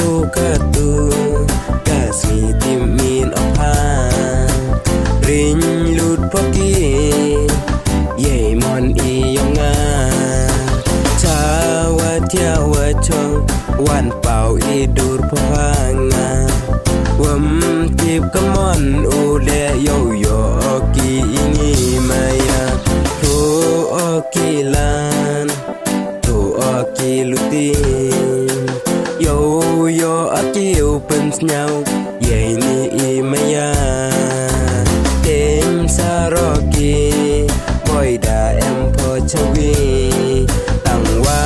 ดูกะตูกะสีติมมีนออกพาริงลุดพอกีเย่มอนอียองงาชาวะเที่ยวะชงวันเป่าอีดูดพางาวัมจีบกะมอนอูเลโยโยกีอิงีมายาโทโอกีลานโทโอกีลุตีโยโยอากิวเป็นสญาวใหญ่นี่อีมายาเต็มสารกีบอยดาเอ็มพอชวีตั้งว่า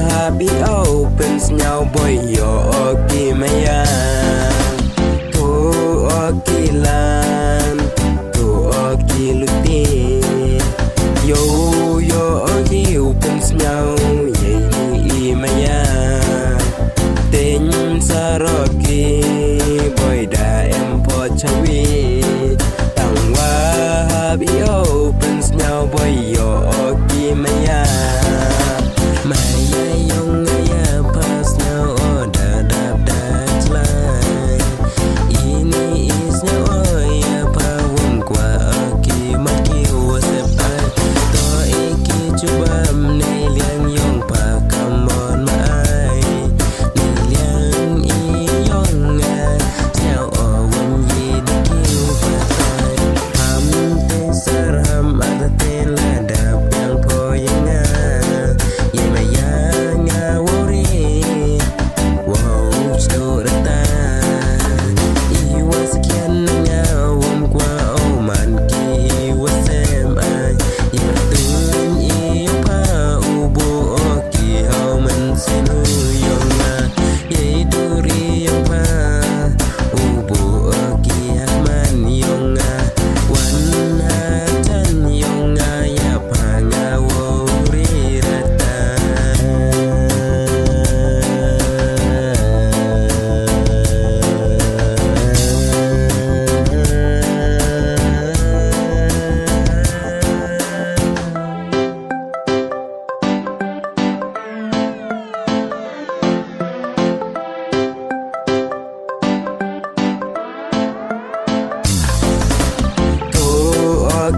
ฮาบิเอาเป็นสญาวบอยโยกีมายาโทโอกีลานโทโอกีลุตีโยโยอากิวเป็นสญาวใหญ่นี่อีมายาSaroki boy da em po chawi tang wa habi open snow boy yo ki maya maya yong ya pas now da da da slay ini is now ya pa won kwa ki ma ki wa se pa to iki chubam ne liang yong pa come on my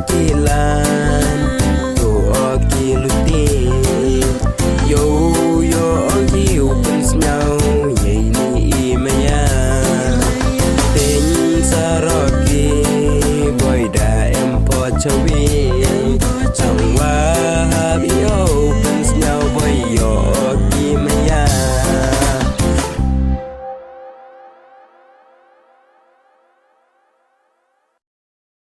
Kilan tu oki luti yo yo oki upen snyau ye ni imaya ten saroki boy da em po chawi